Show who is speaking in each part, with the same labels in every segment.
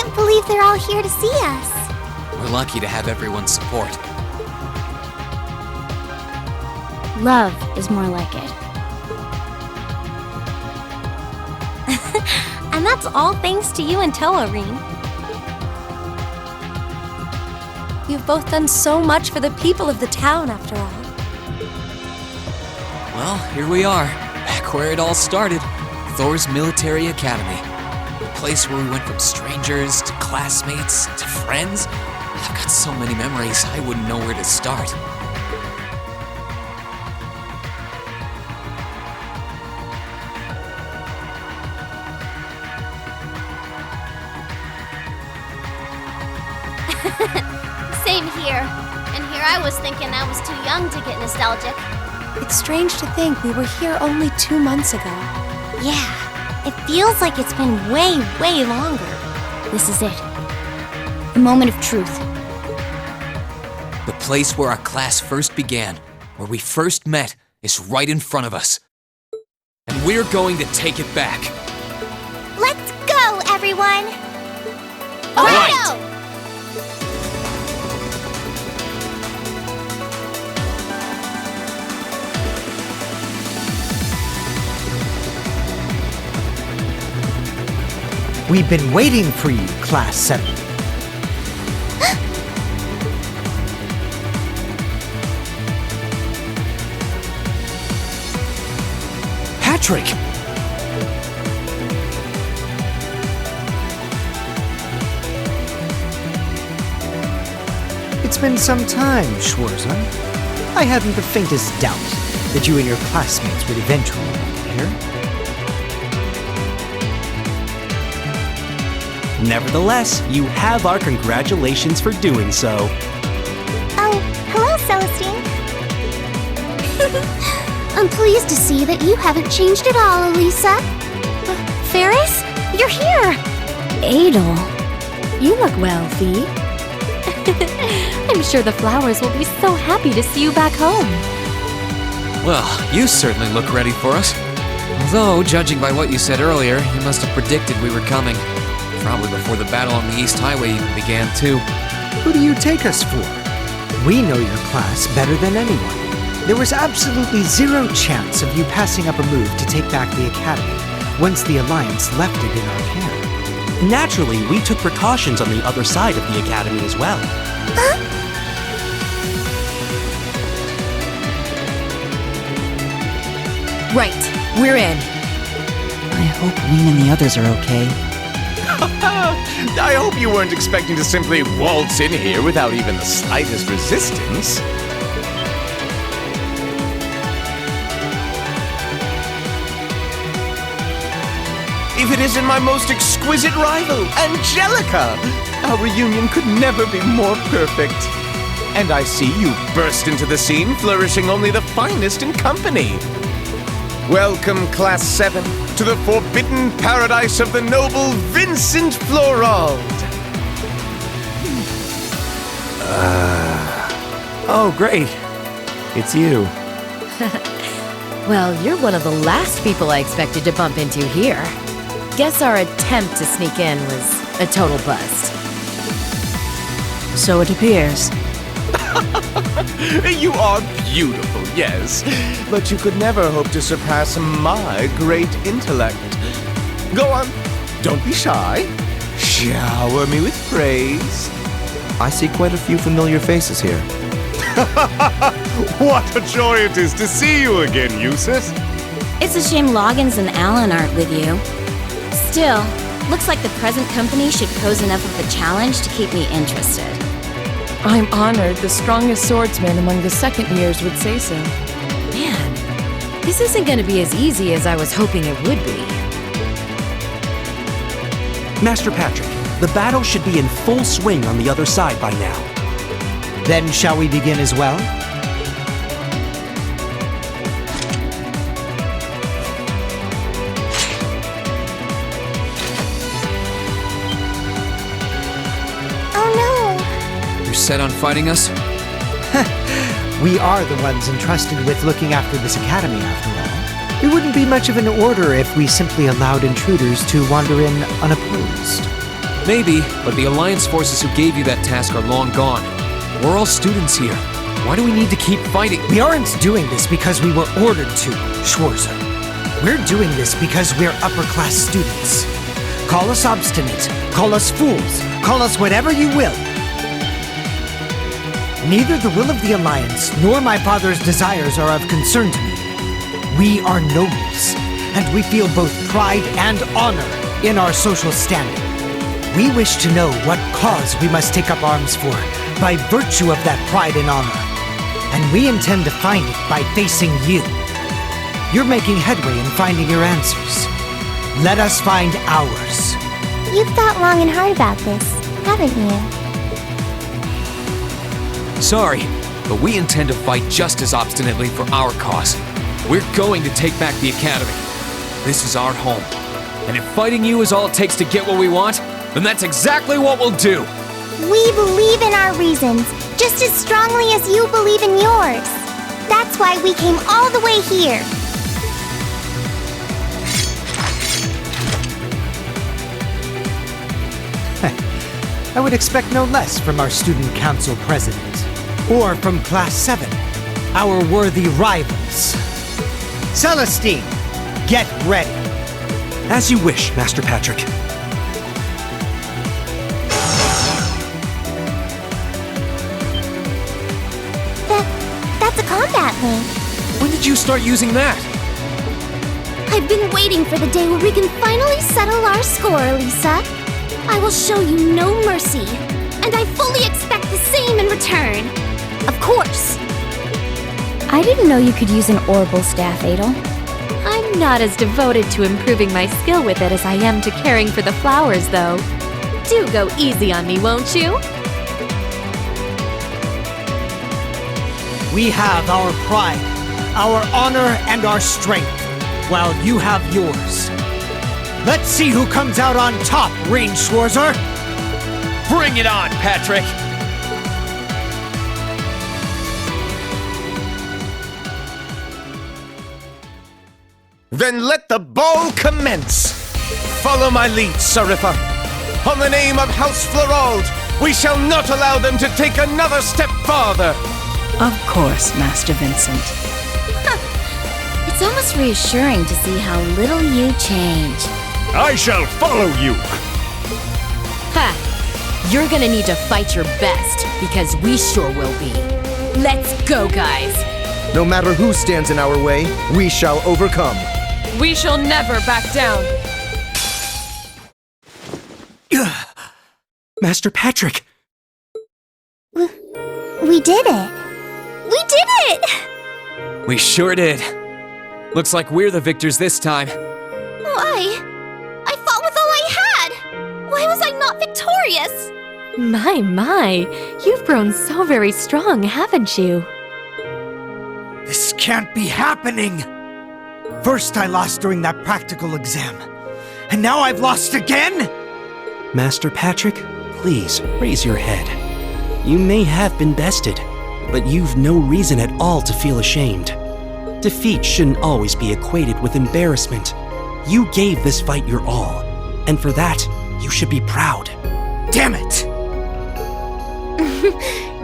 Speaker 1: can't believe they're all here to see us.
Speaker 2: We're lucky to have everyone's support.
Speaker 1: Love is more like it. And that's all thanks to you and Towa, Rean. You've both done so much for the people of the town, after all.
Speaker 2: Well, here we are, back where it all started. Thors Military Academy. A place where we went from strangers to classmates to friends. I've got so many memories, I wouldn't know where to start.
Speaker 1: Same here. And here I was thinking I was too young to get nostalgic.
Speaker 3: It's strange to think we were here only 2 months ago.
Speaker 1: Yeah, it feels like it's been way, way longer. This is it. The moment of truth.
Speaker 2: The place where our class first began, where we first met, is right in front of us. And we're going to take it back.
Speaker 1: Let's go, everyone!
Speaker 2: All right!
Speaker 1: Go!
Speaker 4: We've been waiting for you, Class 7. Patrick! It's been some time, Schwarza. I hadn't the faintest doubt that you and your classmates would eventually make it here.
Speaker 5: Nevertheless, you have our congratulations for doing so.
Speaker 1: Oh, hello, Celestine. I'm pleased to see that you haven't changed at all, Elisa. Ferris, you're here.
Speaker 3: Adel, you look well, Fee. I'm sure the flowers will be so happy to see you back home.
Speaker 2: Well, you certainly look ready for us. Although, judging by what you said earlier, you must have predicted we were coming. Probably before the battle on the East Highway even began, too.
Speaker 4: Who do you take us for? We know your class better than anyone. There was absolutely zero chance of you passing up a move to take back the Academy once the Alliance left it in our care.
Speaker 5: Naturally, we took precautions on the other side of the Academy as well.
Speaker 1: Huh?
Speaker 3: Right, we're in.
Speaker 6: I hope Rean and the others are okay.
Speaker 7: I hope you weren't expecting to simply waltz in here without even the slightest resistance. If it isn't my most exquisite rival, Angelica! Our reunion could never be more perfect. And I see you burst into the scene, flourishing only the finest in company. Welcome, Class 7, to the forbidden paradise of the noble Vincent Florald.
Speaker 5: Oh, great. It's you.
Speaker 3: Well, you're one of the last people I expected to bump into here. Guess our attempt to sneak in was a total bust.
Speaker 6: So it appears.
Speaker 7: You are beautiful, yes, but you could never hope to surpass my great intellect. Go on, don't be shy. Shower me with praise.
Speaker 8: I see quite a few familiar faces here.
Speaker 7: What a joy it is to see you again, Eustace.
Speaker 1: It's a shame Loggins and Alan aren't with you. Still, looks like the present company should pose enough of a challenge to keep me interested.
Speaker 9: I'm honored the strongest swordsman among the second years would say so.
Speaker 3: Man, this isn't gonna be as easy as I was hoping it would be.
Speaker 5: Master Patrick, the battle should be in full swing on the other side by now.
Speaker 4: Then shall we begin as well?
Speaker 2: Set on fighting us?
Speaker 4: We are the ones entrusted with looking after this academy, after all. It wouldn't be much of an order if we simply allowed intruders to wander in unopposed.
Speaker 2: Maybe, but the Alliance forces who gave you that task are long gone. We're all students here. Why do we need to keep fighting?
Speaker 4: We aren't doing this because we were ordered to, Schwarzer. We're doing this because we're upper-class students. Call us obstinate, call us fools, call us whatever you will. Neither the will of the Alliance nor my father's desires are of concern to me. We are nobles, and we feel both pride and honor in our social standing. We wish to know what cause we must take up arms for by virtue of that pride and honor. And we intend to find it by facing you. You're making headway in finding your answers. Let us find ours.
Speaker 10: You've thought long and hard about this, haven't you?
Speaker 2: Sorry, but we intend to fight just as obstinately for our cause. We're going to take back the Academy. This is our home. And if fighting you is all it takes to get what we want, then that's exactly what we'll do.
Speaker 10: We believe in our reasons, just as strongly as you believe in yours. That's why we came all the way here.
Speaker 4: I would expect no less from our student council president. Or from Class 7, our worthy rivals. Celestine, get ready.
Speaker 5: As you wish, Master Patrick.
Speaker 10: That's a combat link.
Speaker 2: When did you start using that?
Speaker 10: I've been waiting for the day where we can finally settle our score, Lisa. I will show you no mercy, and I fully expect the same in return. Of course.
Speaker 3: I didn't know you could use an orbital staff, Adel. I'm not as devoted to improving my skill with it as I am to caring for the flowers, though. Do go easy on me, won't you?
Speaker 4: We have our pride, our honor, and our strength, while you have yours. Let's see who comes out on top, Rean Schwarzer!
Speaker 7: Bring it on, Patrick! Then let the ball commence! Follow my lead, Saripha. On the name of House Florald, we shall not allow them to take another step farther!
Speaker 6: Of course, Master Vincent.
Speaker 1: It's almost reassuring to see how little you change.
Speaker 11: I shall follow you!
Speaker 12: Ha! You're gonna need to fight your best, because we sure will be. Let's go, guys!
Speaker 8: No matter who stands in our way, we shall overcome.
Speaker 9: We shall never back down.
Speaker 5: Master Patrick!
Speaker 10: We did it! We did it!
Speaker 2: We sure did. Looks like we're the victors this time.
Speaker 10: Why? I fought with all I had! Why was I not victorious?
Speaker 3: My, you've grown so very strong, haven't you?
Speaker 4: This can't be happening! First I lost during that practical exam, and now I've lost again?!
Speaker 5: Master Patrick, please raise your head. You may have been bested, but you've no reason at all to feel ashamed. Defeat shouldn't always be equated with embarrassment. You gave this fight your all, and for that, you should be proud.
Speaker 4: Damn it!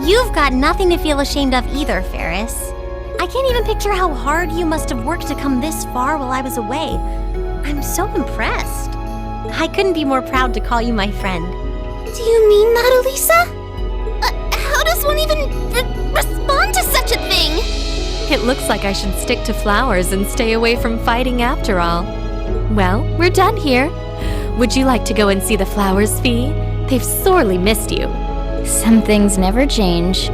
Speaker 10: You've got nothing to feel ashamed of either, Ferris. I can't even picture how hard you must have worked to come this far while I was away. I'm so impressed. I couldn't be more proud to call you my friend. Do you mean that, Elisa? How does one even respond to such a thing?
Speaker 3: It looks like I should stick to flowers and stay away from fighting after all. Well, we're done here. Would you like to go and see the flowers, Fee? They've sorely missed you.
Speaker 1: Some things never change.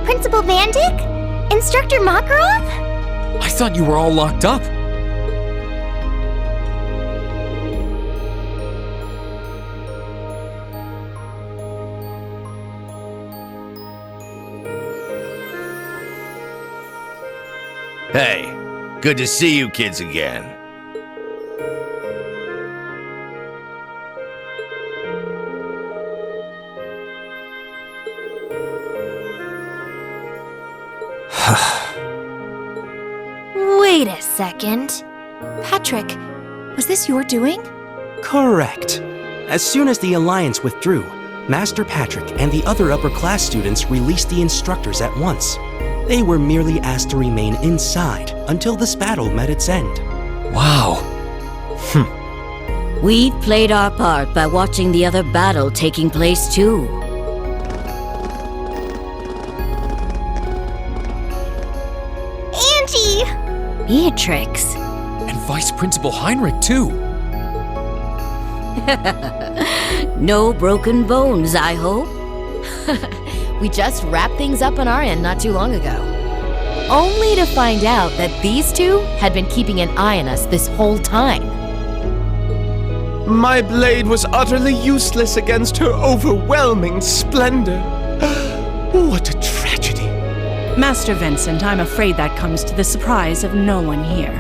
Speaker 10: Principal Vandyck? Instructor Makarov?
Speaker 2: I thought you were all locked up.
Speaker 11: Hey, good to see you kids again.
Speaker 3: second. Patrick, was this your doing?
Speaker 5: Correct. As soon as the Alliance withdrew, Master Patrick and the other upper-class students released the instructors at once. They were merely asked to remain inside until this battle met its end.
Speaker 2: Wow.
Speaker 1: We've played our part by watching the other battle taking place too.
Speaker 10: Angie!
Speaker 1: Beatrix.
Speaker 2: And Vice Principal Heinrich, too.
Speaker 1: No broken bones, I hope.
Speaker 12: We just wrapped things up on our end not too long ago. Only to find out that these two had been keeping an eye on us this whole time.
Speaker 7: My blade was utterly useless against her overwhelming splendor. What a tragedy.
Speaker 6: Master Vincent, I'm afraid that comes to the surprise of no one here.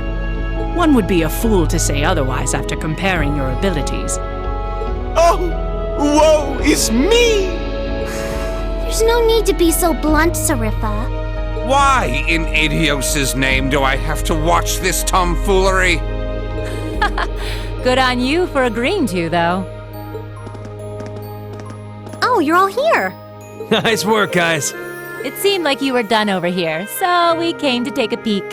Speaker 6: One would be a fool to say otherwise after comparing your abilities.
Speaker 7: Oh, woe is me!
Speaker 10: There's no need to be so blunt, Sarifa.
Speaker 13: Why, in Adios's name, do I have to watch this tomfoolery?
Speaker 3: Good on you for agreeing to, though.
Speaker 10: Oh, you're all here.
Speaker 14: Nice work, guys.
Speaker 3: It seemed like you were done over here, so we came to take a peek.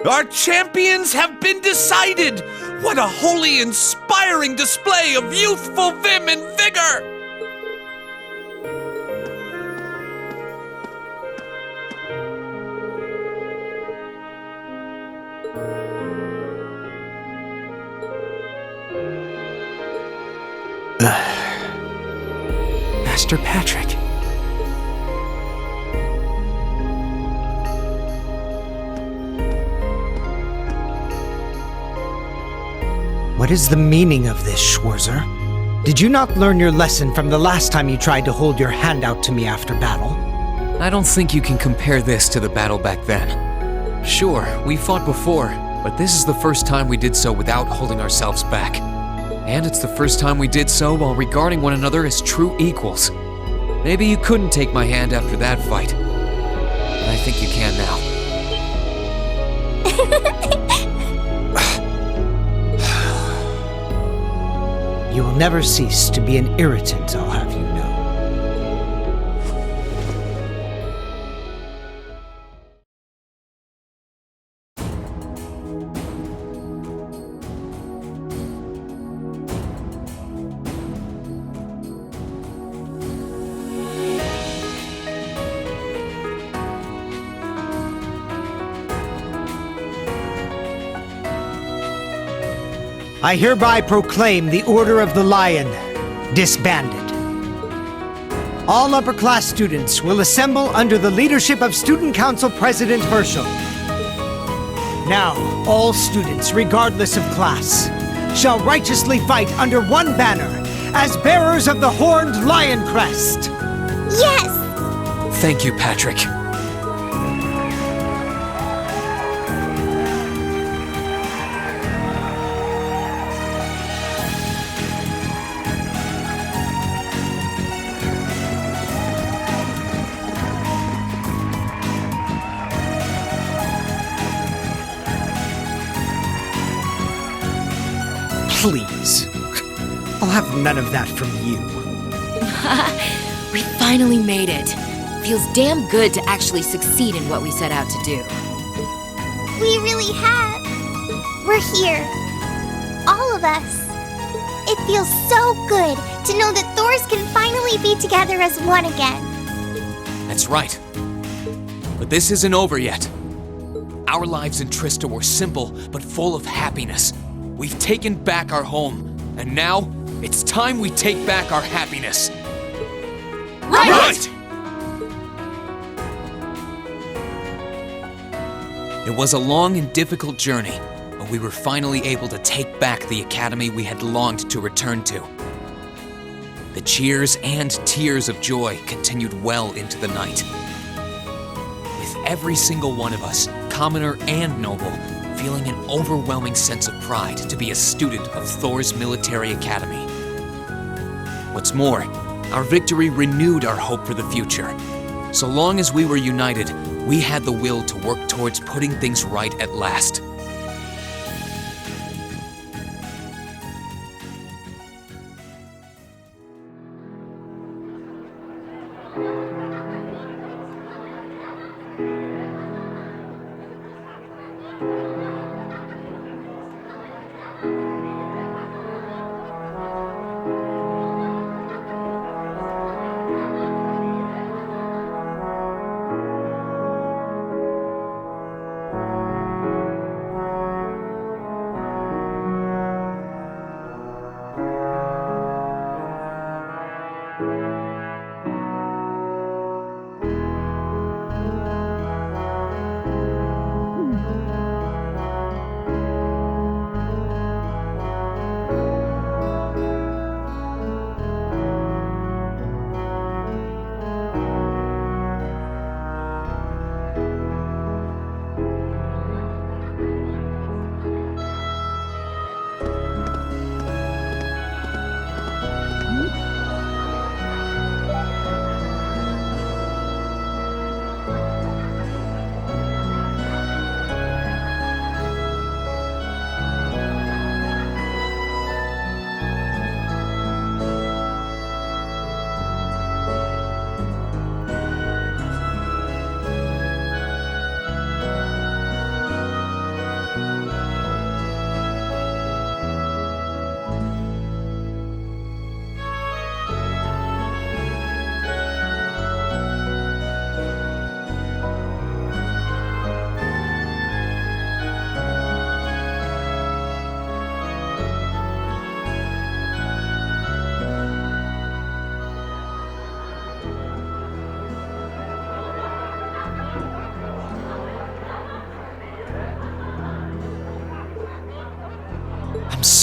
Speaker 13: Our champions have been decided! What a wholly inspiring display of youthful vim and vigor!
Speaker 4: Master Patrick. What is the meaning of this, Schwarzer? Did you not learn your lesson from the last time you tried to hold your hand out to me after battle?
Speaker 2: I don't think you can compare this to the battle back then. Sure, we fought before, but this is the first time we did so without holding ourselves back. And it's the first time we did so while regarding one another as true equals. Maybe you couldn't take my hand after that fight, but I think you can now.
Speaker 4: You will never cease to be an irritant, I'll have you know. I hereby proclaim the Order of the Lion disbanded. All upper-class students will assemble under the leadership of Student Council President Herschel. Now, all students, regardless of class, shall righteously fight under one banner as bearers of the horned lion crest.
Speaker 10: Yes!
Speaker 2: Thank you, Patrick.
Speaker 4: Please. I'll have none of that from you.
Speaker 12: We finally made it. Feels damn good to actually succeed in what we set out to do.
Speaker 10: We really have. We're here. All of us. It feels so good to know that Thors can finally be together as one again.
Speaker 2: That's right. But this isn't over yet. Our lives in Trista were simple, but full of happiness. We've taken back our home, and now it's time we take back our happiness. Right! It was a long and difficult journey, but we were finally able to take back the academy we had longed to return to. The cheers and tears of joy continued well into the night. With every single one of us, commoner and noble, feeling an overwhelming sense of pride to be a student of Thors Military Academy. What's more, our victory renewed our hope for the future. So long as we were united, we had the will to work towards putting things right at last.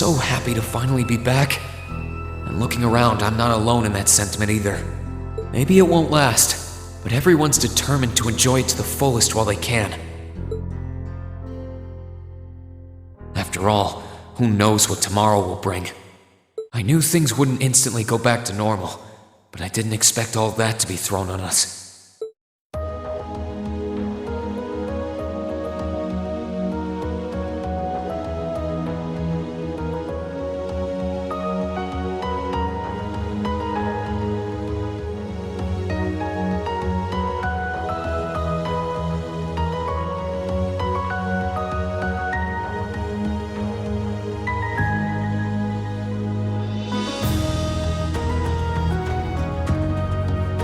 Speaker 2: so happy to finally be back. And looking around, I'm not alone in that sentiment either. Maybe it won't last, but everyone's determined to enjoy it to the fullest while they can. After all, who knows what tomorrow will bring? I knew things wouldn't instantly go back to normal, but I didn't expect all that to be thrown on us.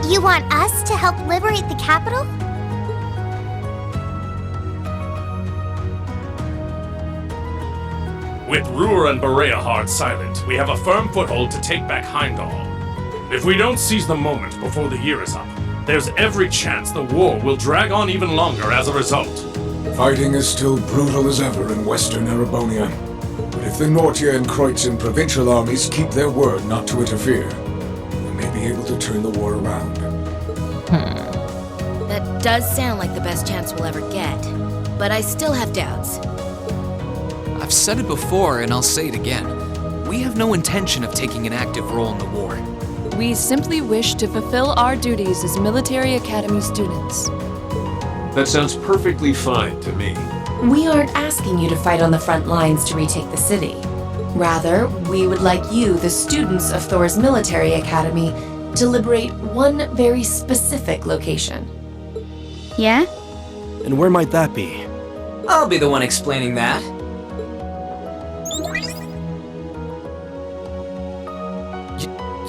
Speaker 15: You want us to help liberate the capital?
Speaker 16: With Ruhr and Berea hard silent, we have a firm foothold to take back Heimdall. If we don't seize the moment before the year is up, there's every chance the war will drag on even longer as a result.
Speaker 17: Fighting is still brutal as ever in western Erebonia. But if the Nortia and Kreutzen provincial armies keep their word not to interfere, we may be able to turn the war around.
Speaker 12: That does sound like the best chance we'll ever get, but I still have doubts.
Speaker 2: I've said it before and I'll say it again. We have no intention of taking an active role in the war.
Speaker 9: We simply wish to fulfill our duties as Military Academy students.
Speaker 18: That sounds perfectly fine to me.
Speaker 19: We aren't asking you to fight on the front lines to retake the city. Rather, we would like you, the students of Thors Military Academy, to liberate one very specific location.
Speaker 1: Yeah?
Speaker 5: And where might that be?
Speaker 20: I'll be the one explaining that.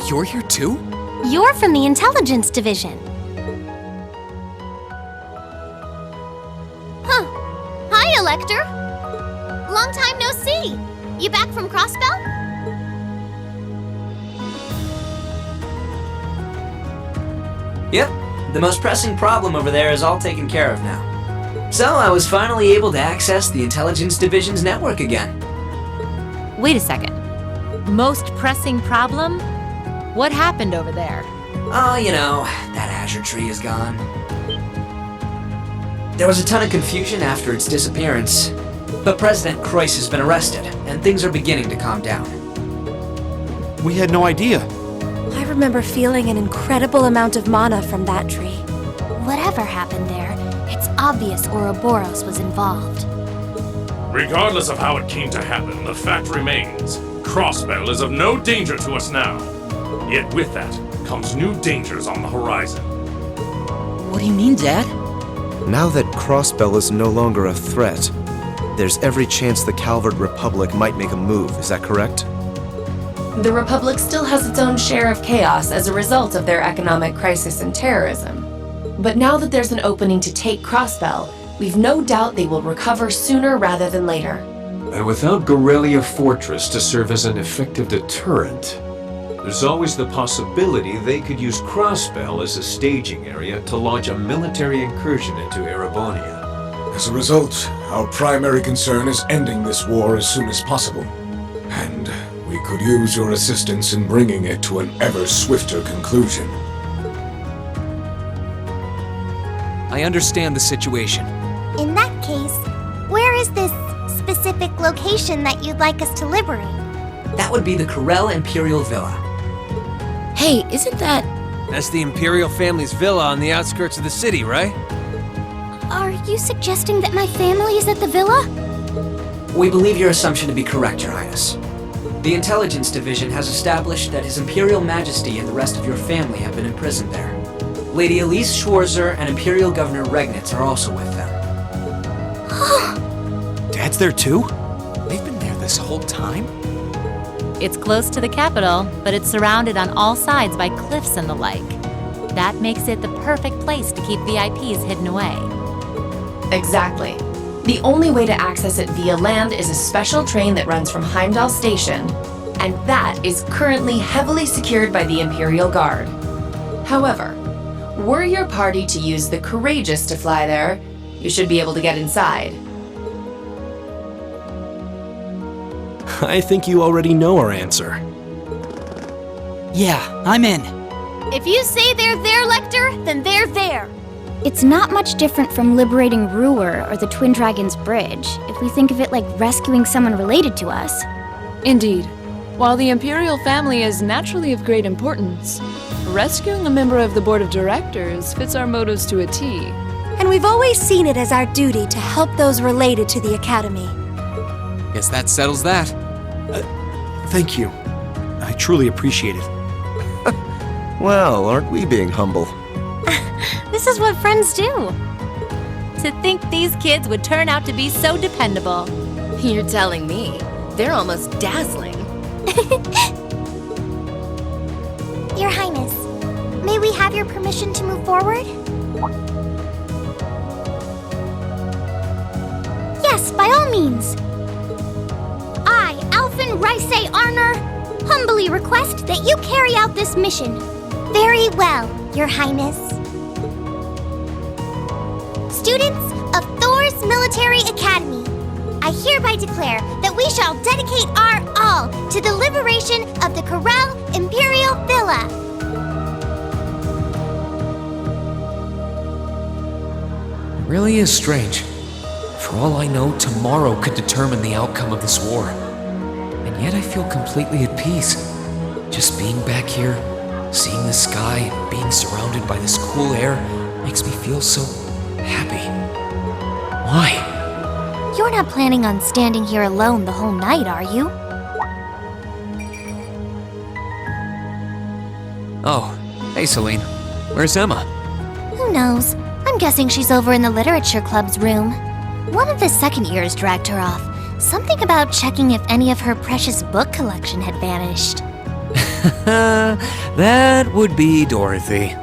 Speaker 2: You're here too?
Speaker 15: You're from the Intelligence Division. Huh. Hi, Elector. Long time no see. You back from Crossbell?
Speaker 20: Yep, the most pressing problem over there is all taken care of now. So I was finally able to access the Intelligence Division's network again.
Speaker 3: Wait a second. Most pressing problem? What happened over there?
Speaker 20: Oh, you know, that Azure tree is gone. There was a ton of confusion after its disappearance, but President Kreuss has been arrested, and things are beginning to calm down.
Speaker 5: We had no idea.
Speaker 21: I remember feeling an incredible amount of mana from that tree.
Speaker 15: Whatever happened there, it's obvious Ouroboros was involved.
Speaker 16: Regardless of how it came to happen, the fact remains, Crossbell is of no danger to us now. Yet with that comes new dangers on the horizon.
Speaker 20: What do you mean, Dad?
Speaker 8: Now that Crossbell is no longer a threat, there's every chance the Calvert Republic might make a move, is that correct?
Speaker 19: The Republic still has its own share of chaos as a result of their economic crisis and terrorism. But now that there's an opening to take Crossbell, we've no doubt they will recover sooner rather than later.
Speaker 18: And without Gorelia Fortress to serve as an effective deterrent, there's always the possibility they could use Crossbell as a staging area to launch a military incursion into Erebonia.
Speaker 17: As a result, our primary concern is ending this war as soon as possible. And we could use your assistance in bringing it to an ever swifter conclusion.
Speaker 2: I understand the situation.
Speaker 15: In that case, where is this specific location that you'd like us to liberate?
Speaker 20: That would be the Corel Imperial Villa.
Speaker 12: Hey, isn't that...
Speaker 14: That's the Imperial family's villa on the outskirts of the city, right?
Speaker 15: Are you suggesting that my family is at the villa?
Speaker 20: We believe your assumption to be correct, Your Highness. The Intelligence Division has established that His Imperial Majesty and the rest of your family have been imprisoned there. Lady Elise Schwarzer and Imperial Governor Regnitz are also with them.
Speaker 5: Dad's there too?
Speaker 2: They've been there this whole time?
Speaker 3: It's close to the capital, but it's surrounded on all sides by cliffs and the like. That makes it the perfect place to keep VIPs hidden away.
Speaker 19: Exactly. The only way to access it via land is a special train that runs from Heimdall Station, and that is currently heavily secured by the Imperial Guard. However, were your party to use the Courageous to fly there, you should be able to get inside.
Speaker 5: I think you already know our answer.
Speaker 11: Yeah, I'm in.
Speaker 21: If you say they're there, Lecter, then they're there.
Speaker 1: It's not much different from liberating Ruhr or the Twin Dragons Bridge, if we think of it like rescuing someone related to us.
Speaker 9: Indeed. While the Imperial family is naturally of great importance, rescuing a member of the Board of Directors fits our motives to a T.
Speaker 21: And we've always seen it as our duty to help those related to the Academy.
Speaker 2: Guess that settles that.
Speaker 5: Thank you. I truly appreciate it.
Speaker 8: Well, aren't we being humble?
Speaker 10: This is what friends do. To think these kids would turn out to be so dependable.
Speaker 12: You're telling me. They're almost dazzling.
Speaker 15: Your Highness, may we have your permission to move forward? Yes, by all means. I, Alphen Reise Arner, humbly request that you carry out this mission. Very well, Your Highness. Students of Thors Military Academy, I hereby declare that we shall dedicate our all to the liberation of the Corel Imperial Villa.
Speaker 2: It really is strange. For all I know, tomorrow could determine the outcome of this war. And yet I feel completely at peace. Just being back here, seeing the sky, being surrounded by this cool air, makes me feel so happy. Why?
Speaker 15: You're not planning on standing here alone the whole night, are you?
Speaker 2: Oh, hey Celine. Where's Emma?
Speaker 15: Who knows? I'm guessing she's over in the Literature Club's room. One of the second years dragged her off. Something about checking if any of her precious book collection had vanished.
Speaker 2: That would be Dorothy.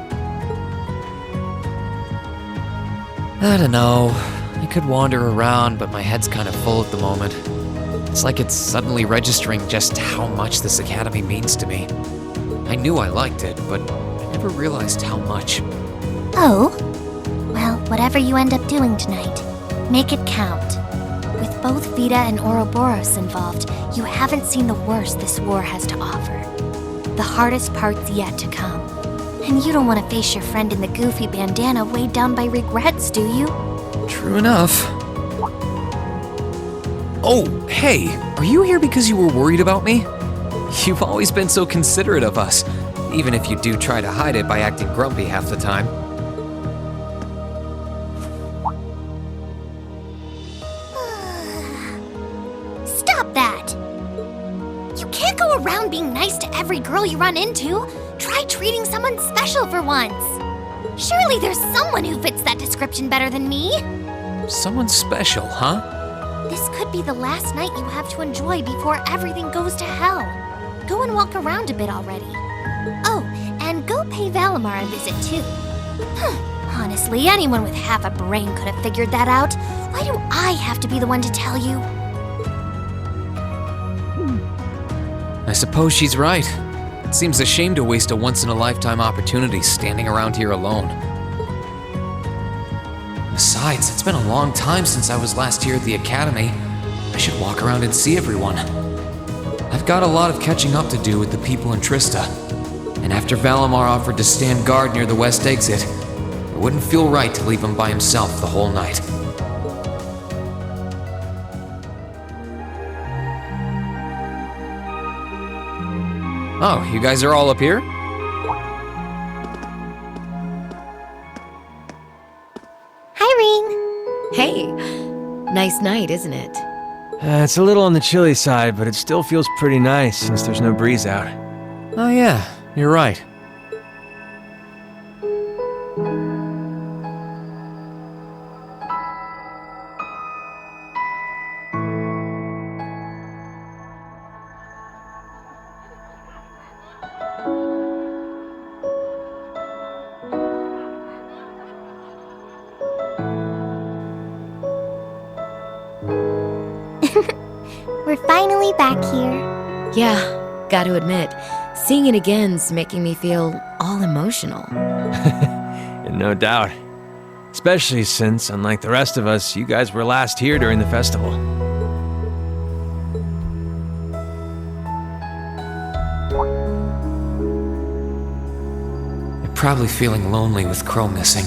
Speaker 2: I don't know. I could wander around, but my head's kind of full at the moment. It's like it's suddenly registering just how much this academy means to me. I knew I liked it, but I never realized how much.
Speaker 15: Oh? Well, whatever you end up doing tonight, make it count. With both Vita and Ouroboros involved, you haven't seen the worst this war has to offer. The hardest part's yet to come. And you don't want to face your friend in the goofy bandana weighed down by regrets, do you?
Speaker 2: True enough. Oh, hey, are you here because you were worried about me? You've always been so considerate of us, even if you do try to hide it by acting grumpy half the time.
Speaker 15: Stop that! You can't go around being nice to every girl you run into. Try treating someone special for once. Surely there's someone who fits that description better than me.
Speaker 2: Someone special, huh?
Speaker 15: This could be the last night you have to enjoy before everything goes to hell. Go and walk around a bit already. Oh, and go pay Valimar a visit too. Honestly, anyone with half a brain could have figured that out. Why do I have to be the one to tell you?
Speaker 2: I suppose she's right. It seems a shame to waste a once-in-a-lifetime opportunity standing around here alone. Besides, it's been a long time since I was last here at the Academy. I should walk around and see everyone. I've got a lot of catching up to do with the people in Trista. And after Valimar offered to stand guard near the west exit, it wouldn't feel right to leave him by himself the whole night. Oh, you guys are all up here?
Speaker 15: Hi, Rean.
Speaker 12: Hey, nice night, isn't it?
Speaker 14: It's a little on the chilly side, but it still feels pretty nice since there's no breeze out.
Speaker 2: Oh yeah, you're right.
Speaker 15: We're finally back here.
Speaker 12: Yeah, gotta admit, seeing it again's making me feel all emotional.
Speaker 14: No doubt. Especially since, unlike the rest of us, you guys were last here during the festival.
Speaker 2: probably feeling lonely with Crow missing.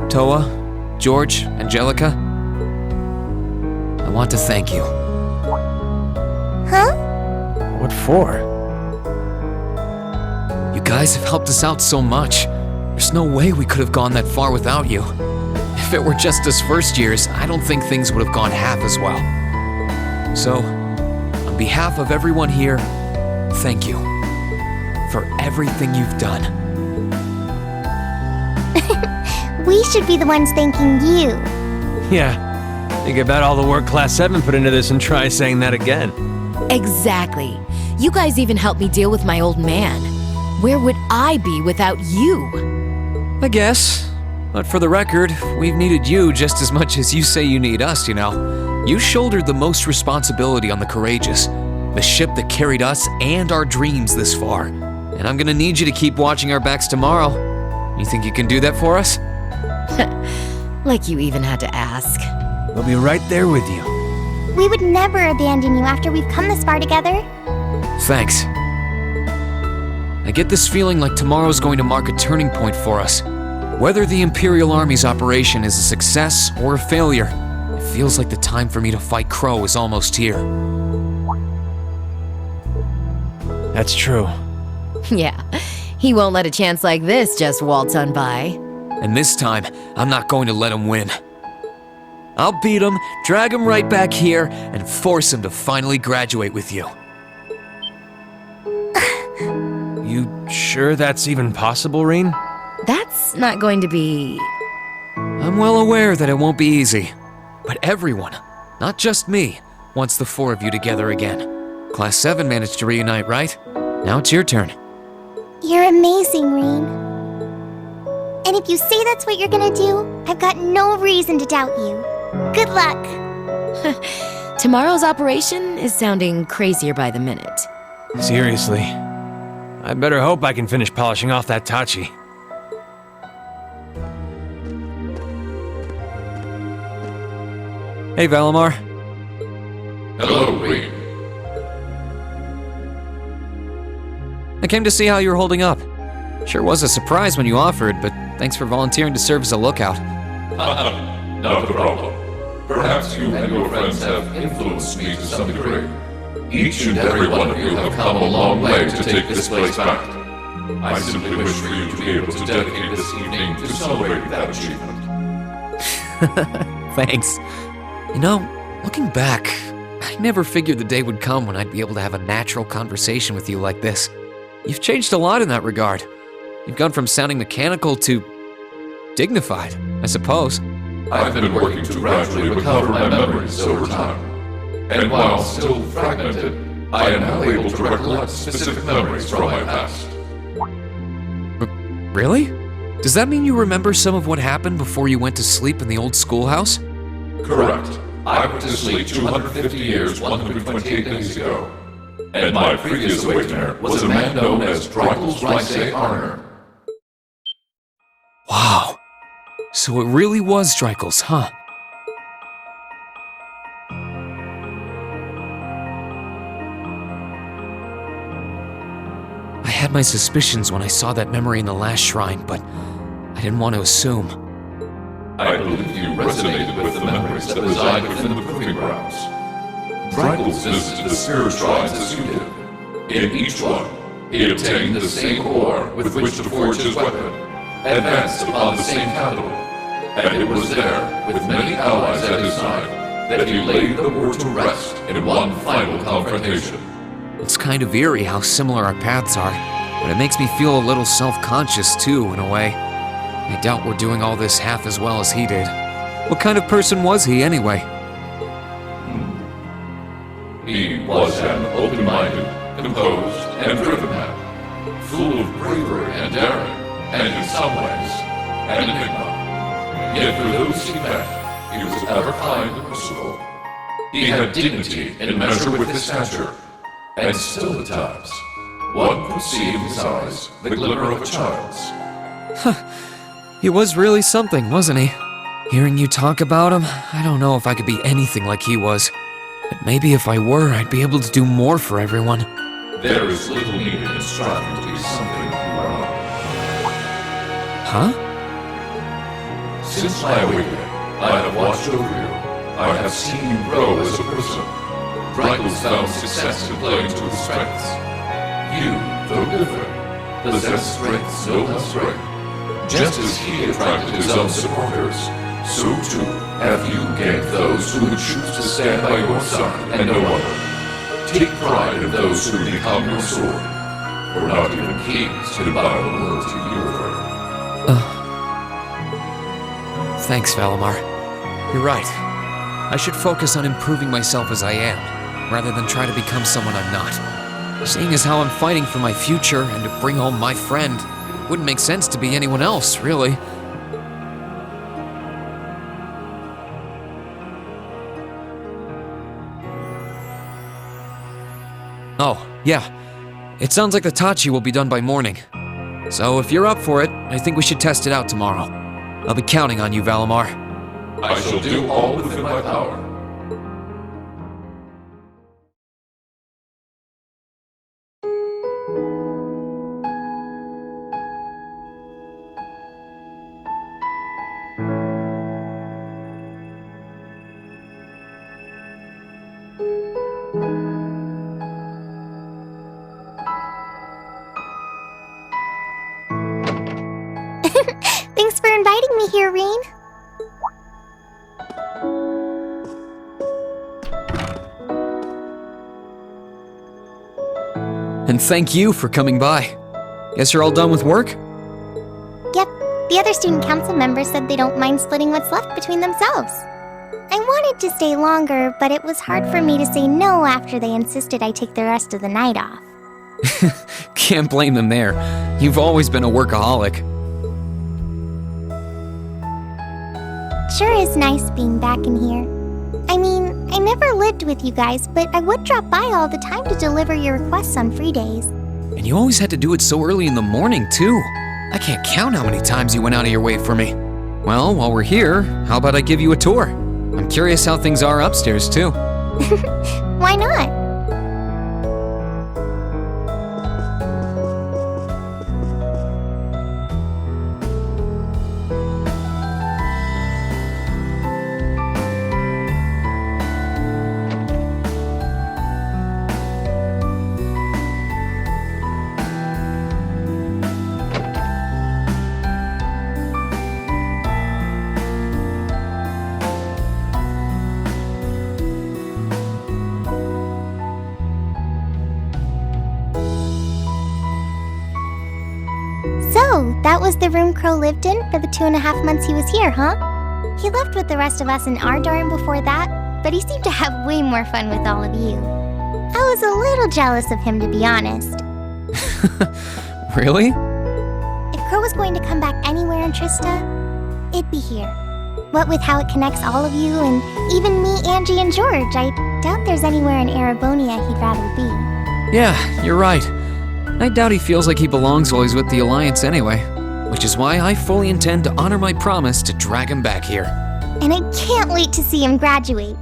Speaker 2: Towa, George, Angelica, I want to thank you.
Speaker 15: Huh?
Speaker 14: What for?
Speaker 2: You guys have helped us out so much. There's no way we could have gone that far without you. If it were just us first years, I don't think things would have gone half as well. So, on behalf of everyone here, thank you for everything you've done.
Speaker 15: We should be the ones thanking you.
Speaker 14: Yeah. Think about all the work Class 7 put into this and try saying that again.
Speaker 12: Exactly. You guys even helped me deal with my old man. Where would I be without you?
Speaker 2: I guess. But for the record, we've needed you just as much as you say you need us, you know. You shouldered the most responsibility on the Courageous, the ship that carried us and our dreams this far. And I'm gonna need you to keep watching our backs tomorrow. You think you can do that for us?
Speaker 12: Like you even had to ask.
Speaker 14: We'll be right there with you.
Speaker 15: We would never abandon you after we've come this far together.
Speaker 2: Thanks. I get this feeling like tomorrow's going to mark a turning point for us. Whether the Imperial Army's operation is a success or a failure, it feels like the time for me to fight Crow is almost here.
Speaker 14: That's true.
Speaker 12: Yeah, he won't let a chance like this just waltz on by.
Speaker 2: And this time, I'm not going to let him win. I'll beat him, drag him right back here, and force him to finally graduate with you.
Speaker 14: You sure that's even possible, Rean?
Speaker 12: That's not going to be...
Speaker 2: I'm well aware that it won't be easy. But everyone, not just me, wants the four of you together again. Class 7 managed to reunite, right? Now it's your turn.
Speaker 15: You're amazing, Rean. And if you say that's what you're gonna do, I've got no reason to doubt you. Good luck.
Speaker 12: Tomorrow's operation is sounding crazier by the minute.
Speaker 14: Seriously. I better hope I can finish polishing off that Tachi.
Speaker 2: Hey, Valimar.
Speaker 11: Hello, Rean.
Speaker 2: I came to see how you were holding up. Sure was a surprise when you offered, but thanks for volunteering to serve as a lookout.
Speaker 11: Not a problem. Perhaps you and your friends have influenced me to some degree. Each and every one of you have come a long way to take this place back. I simply wish for you to be able to dedicate this evening to celebrating that achievement.
Speaker 2: Thanks. You know, looking back, I never figured the day would come when I'd be able to have a natural conversation with you like this. You've changed a lot in that regard. You've gone from sounding mechanical to dignified, I suppose.
Speaker 11: I've been working to gradually recover my memories over time. And while still fragmented, I am now able to recollect specific memories from my past.
Speaker 2: Really? Does that mean you remember some of what happened before you went to sleep in the old schoolhouse?
Speaker 11: Correct. I went to sleep 250 years, 128 days ago. And my previous awakener was a man known as Drykel's Rice Arner.
Speaker 2: Wow. So it really was Drykel's, huh? I had my suspicions when I saw that memory in the last shrine, but I didn't want to assume.
Speaker 11: I believe you resonated with the memories that reside within the proving grounds. Drykel's visited the spirit shrines as you did. In each one, he obtained the same ore with which to forge his weapon, advanced upon the same capital, and it was there, with many allies at his side, that he laid the war to rest in one final confrontation.
Speaker 2: It's kind of eerie how similar our paths are, but it makes me feel a little self-conscious too, in a way. I doubt we're doing all this half as well as he did. What kind of person was he, anyway?
Speaker 11: He was an open-minded, composed, and driven man, full of bravery and daring, and in some ways, an enigma. Yet for those he met, he was ever kind and merciful. He had dignity in measure with his stature, and still at times, one could see in his eyes the glimmer of a child's.
Speaker 2: He was really something, wasn't he? Hearing you talk about him, I don't know if I could be anything like he was. But maybe if I were, I'd be able to do more for everyone.
Speaker 11: There is little needed in striving to be something you are not.
Speaker 2: Huh?
Speaker 11: Since my awakening, I have watched over you. I have seen you grow as a person. Drykles found success in playing to his strengths. You, though different, possess strengths no less great. Just as he attracted his own supporters, so too have you gained those who would choose to stand by your side and no other. Take pride in those who become your sword, for not even kings can bow the world to your friend.
Speaker 2: Thanks, Valimar. You're right. I should focus on improving myself as I am, rather than try to become someone I'm not. Seeing as how I'm fighting for my future and to bring home my friend, it wouldn't make sense to be anyone else, really. Oh, yeah. It sounds like the Tachi will be done by morning. So if you're up for it, I think we should test it out tomorrow. I'll be counting on you, Valimar.
Speaker 11: I shall do all within my power.
Speaker 15: Thanks for inviting me here, Rean.
Speaker 2: And thank you for coming by. Guess you're all done with work?
Speaker 15: Yep, the other student council members said they don't mind splitting what's left between themselves. I wanted to stay longer, but it was hard for me to say no after they insisted I take the rest of the night off.
Speaker 2: Can't blame them there. You've always been a workaholic.
Speaker 15: Sure is nice being back in here. I mean, I never lived with you guys, but I would drop by all the time to deliver your requests on free days.
Speaker 2: And you always had to do it so early in the morning, too. I can't count how many times you went out of your way for me. Well, while we're here, how about I give you a tour? I'm curious how things are upstairs, too.
Speaker 15: Why not? So, that was the room Crow lived in for the 2.5 months he was here, huh? He left with the rest of us in our dorm before that, but he seemed to have way more fun with all of you. I was a little jealous of him, to be honest.
Speaker 2: Really?
Speaker 15: If Crow was going to come back anywhere in Trista, it'd be here. What with how it connects all of you, and even me, Angie, and George, I doubt there's anywhere in Erebonia he'd rather be.
Speaker 2: Yeah, you're right. I doubt he feels like he belongs while he's with the Alliance anyway, which is why I fully intend to honor my promise to drag him back here.
Speaker 15: And I can't wait to see him graduate.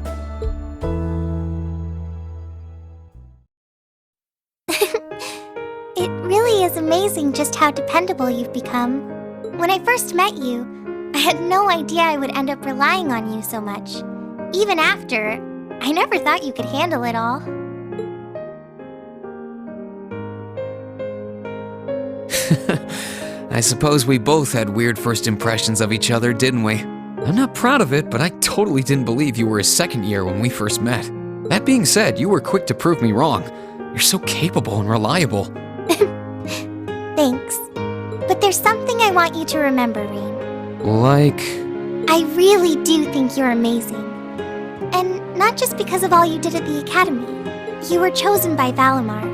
Speaker 15: It really is amazing just how dependable you've become. When I first met you, I had no idea I would end up relying on you so much. Even after, I never thought you could handle it all.
Speaker 2: I suppose we both had weird first impressions of each other, didn't we? I'm not proud of it, but I totally didn't believe you were a second year when we first met. That being said, you were quick to prove me wrong. You're so capable and reliable.
Speaker 15: Thanks. But there's something I want you to remember, Rean.
Speaker 2: Like?
Speaker 15: I really do think you're amazing. And not just because of all you did at the Academy. You were chosen by Valimar.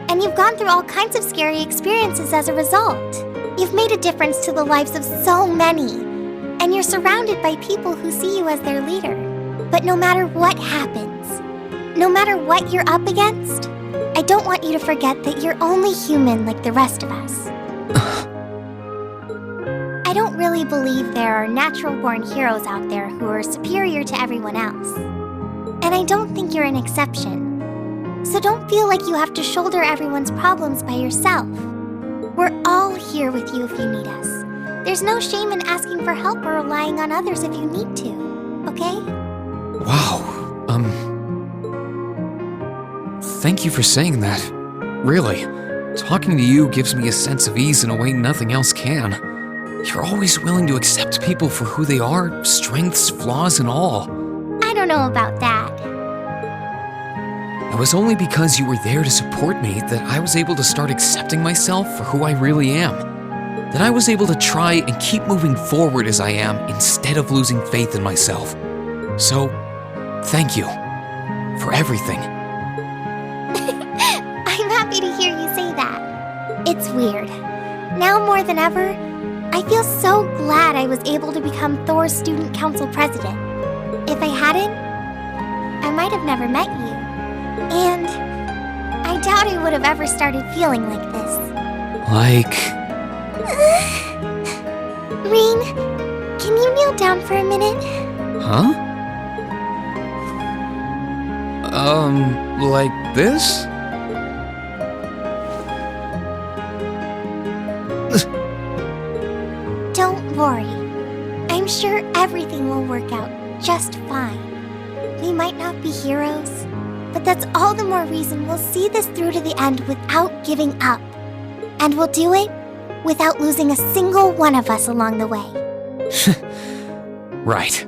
Speaker 15: And you've gone through all kinds of scary experiences as a result. You've made a difference to the lives of so many. And you're surrounded by people who see you as their leader. But no matter what happens, no matter what you're up against, I don't want you to forget that you're only human like the rest of us. I don't really believe there are natural-born heroes out there who are superior to everyone else. And I don't think you're an exception. So don't feel like you have to shoulder everyone's problems by yourself. We're all here with you if you need us. There's no shame in asking for help or relying on others if you need to, okay?
Speaker 2: Wow, thank you for saying that. Really, talking to you gives me a sense of ease in a way nothing else can. You're always willing to accept people for who they are, strengths, flaws, and all.
Speaker 15: I don't know about that.
Speaker 2: It was only because you were there to support me that I was able to start accepting myself for who I really am. That I was able to try and keep moving forward as I am instead of losing faith in myself. So, thank you for everything.
Speaker 15: I'm happy to hear you say that. It's weird. Now more than ever, I feel so glad I was able to become Thor's Student Council President. If I hadn't, I might have never met you. And I doubt I would have ever started feeling like this.
Speaker 2: Like...
Speaker 15: Rean, can you kneel down for a minute?
Speaker 2: Huh? Like this?
Speaker 15: Don't worry. I'm sure everything will work out just fine. We might not be heroes, but that's all the more reason we'll see this through to the end without giving up. And we'll do it without losing a single one of us along the way.
Speaker 2: Right.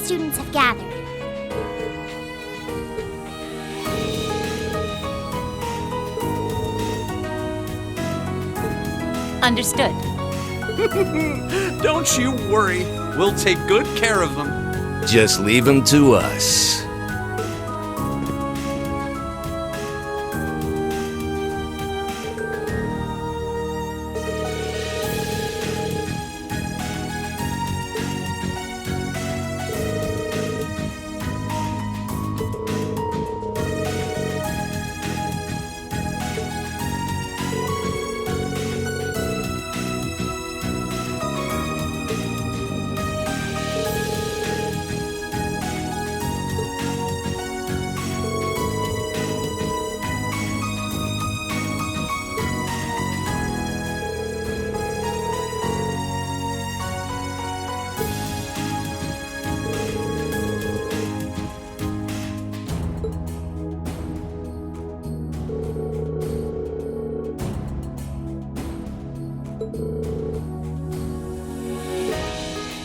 Speaker 15: students have gathered.
Speaker 1: Understood.
Speaker 13: Don't you worry. We'll take good care of them.
Speaker 6: Just leave them to us.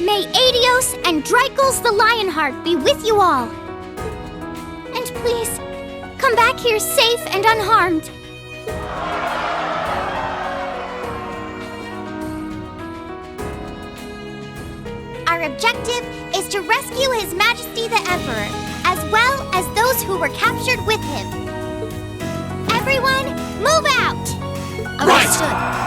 Speaker 15: May Adios and Drycles the Lionheart be with you all. And please, come back here safe and unharmed. Our objective is to rescue His Majesty the Emperor, as well as those who were captured with him. Everyone, move out!
Speaker 13: Right!